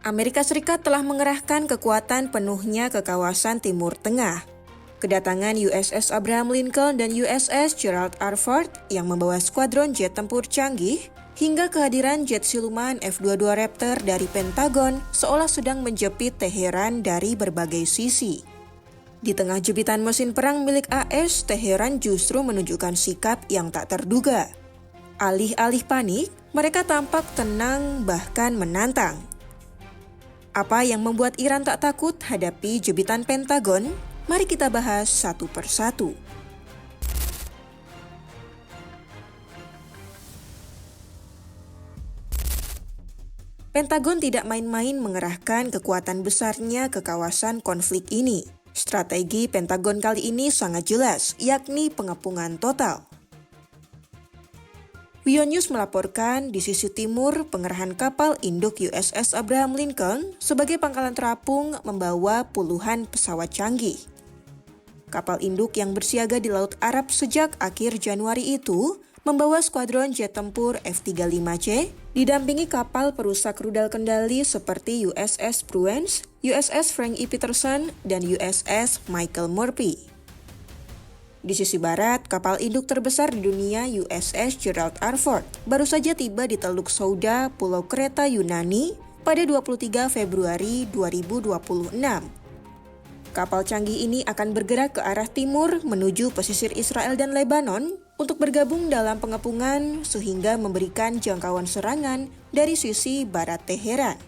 Amerika Serikat telah mengerahkan kekuatan penuhnya ke kawasan Timur Tengah. Kedatangan USS Abraham Lincoln dan USS Gerald R. Ford yang membawa skuadron jet tempur canggih, hingga kehadiran jet siluman F-22 Raptor dari Pentagon seolah sedang menjepit Teheran dari berbagai sisi. Di tengah jepitan mesin perang milik AS, Teheran justru menunjukkan sikap yang tak terduga. Alih-alih panik, mereka tampak tenang bahkan menantang. Apa yang membuat Iran tak takut hadapi jepitan Pentagon? Mari kita bahas satu persatu. Pentagon tidak main-main mengerahkan kekuatan besarnya ke kawasan konflik ini. Strategi Pentagon kali ini sangat jelas, yakni pengepungan total. News melaporkan di sisi timur pengerahan kapal induk USS Abraham Lincoln sebagai pangkalan terapung membawa puluhan pesawat canggih. Kapal induk yang bersiaga di Laut Arab sejak akhir Januari itu membawa skuadron jet tempur F-35C didampingi kapal perusak rudal kendali seperti USS Prudence, USS Frank E. Peterson, dan USS Michael Murphy. Di sisi barat, kapal induk terbesar di dunia USS Gerald R. Ford baru saja tiba di Teluk Souda, Pulau Kreta Yunani pada 23 Februari 2026. Kapal canggih ini akan bergerak ke arah timur menuju pesisir Israel dan Lebanon untuk bergabung dalam pengepungan sehingga memberikan jangkauan serangan dari sisi barat Teheran.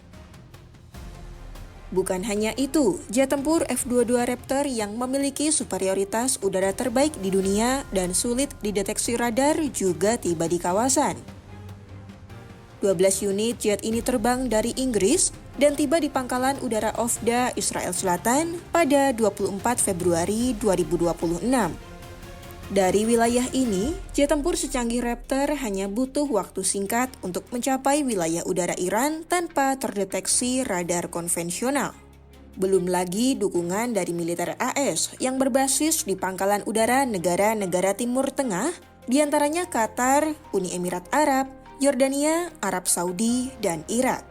Bukan hanya itu, jet tempur F-22 Raptor yang memiliki superioritas udara terbaik di dunia dan sulit dideteksi radar juga tiba di kawasan. 12 unit jet ini terbang dari Inggris dan tiba di pangkalan udara Ofda, Israel Selatan pada 24 Februari 2026. Dari wilayah ini, jet tempur secanggih Raptor hanya butuh waktu singkat untuk mencapai wilayah udara Iran tanpa terdeteksi radar konvensional. Belum lagi dukungan dari militer AS yang berbasis di pangkalan udara negara-negara Timur Tengah, diantaranya Qatar, Uni Emirat Arab, Yordania, Arab Saudi, dan Irak.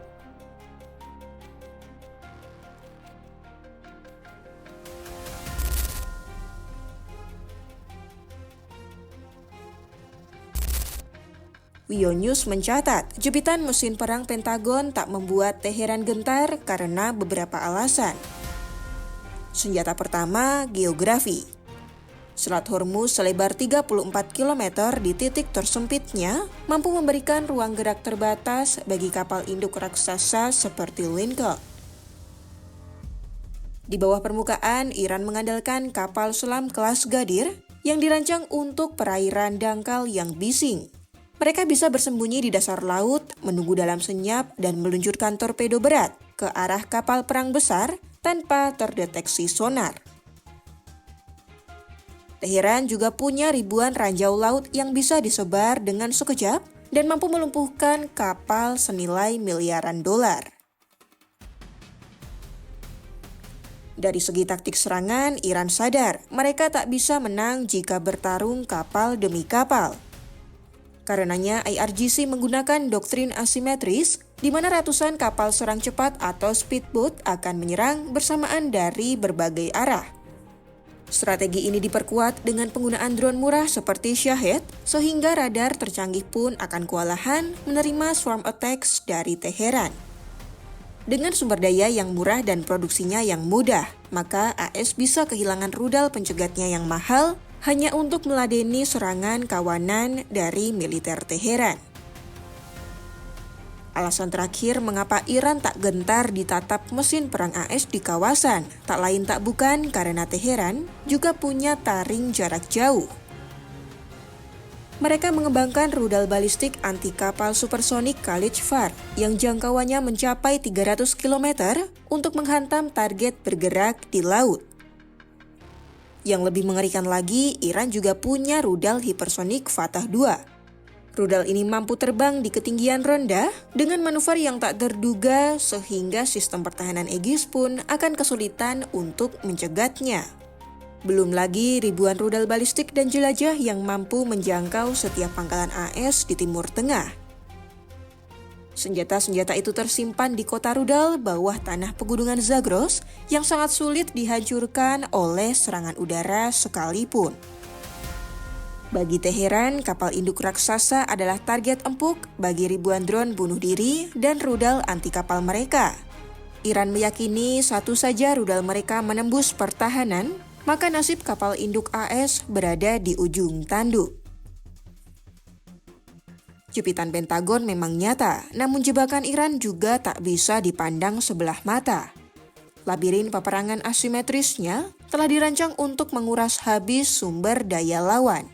News mencatat, jepitan mesin perang Pentagon tak membuat Teheran gentar karena beberapa alasan. Senjata pertama, geografi. Selat Hormuz selebar 34 km di titik tersempitnya mampu memberikan ruang gerak terbatas bagi kapal induk raksasa seperti Lincoln. Di bawah permukaan, Iran mengandalkan kapal selam kelas Gadir yang dirancang untuk perairan dangkal yang bising. Mereka bisa bersembunyi di dasar laut, menunggu dalam senyap, dan meluncurkan torpedo berat ke arah kapal perang besar tanpa terdeteksi sonar. Teheran juga punya ribuan ranjau laut yang bisa disebar dengan sekejap dan mampu melumpuhkan kapal senilai miliaran dolar. Dari segi taktik serangan, Iran sadar mereka tak bisa menang jika bertarung kapal demi kapal. Karenanya IRGC menggunakan doktrin asimetris, di mana ratusan kapal serang cepat atau speedboat akan menyerang bersamaan dari berbagai arah. Strategi ini diperkuat dengan penggunaan drone murah seperti Shahed, sehingga radar tercanggih pun akan kewalahan menerima swarm attacks dari Teheran. Dengan sumber daya yang murah dan produksinya yang mudah, maka AS bisa kehilangan rudal pencegatnya yang mahal hanya untuk meladeni serangan kawanan dari militer Teheran. Alasan terakhir mengapa Iran tak gentar ditatap mesin perang AS di kawasan, tak lain tak bukan karena Teheran juga punya taring jarak jauh. Mereka mengembangkan rudal balistik anti kapal supersonik Khalid-Far yang jangkauannya mencapai 300 km untuk menghantam target bergerak di laut. Yang lebih mengerikan lagi, Iran juga punya rudal hipersonik Fatah 2. Rudal ini mampu terbang di ketinggian rendah dengan manuver yang tak terduga sehingga sistem pertahanan Aegis pun akan kesulitan untuk mencegatnya. Belum lagi ribuan rudal balistik dan jelajah yang mampu menjangkau setiap pangkalan AS di Timur Tengah. Senjata-senjata itu tersimpan di kota rudal bawah tanah pegunungan Zagros yang sangat sulit dihancurkan oleh serangan udara sekalipun. Bagi Teheran, kapal induk raksasa adalah target empuk bagi ribuan drone bunuh diri dan rudal anti kapal mereka. Iran meyakini satu saja rudal mereka menembus pertahanan, maka nasib kapal induk AS berada di ujung tanduk. Jepitan Pentagon memang nyata, namun jebakan Iran juga tak bisa dipandang sebelah mata. Labirin peperangan asimetrisnya telah dirancang untuk menguras habis sumber daya lawan.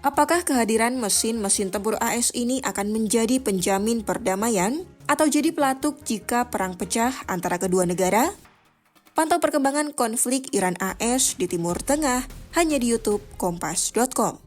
Apakah kehadiran mesin-mesin tempur AS ini akan menjadi penjamin perdamaian atau jadi pelatuk jika perang pecah antara kedua negara? Pantau perkembangan konflik Iran-AS di Timur Tengah hanya di YouTube Kompas.com.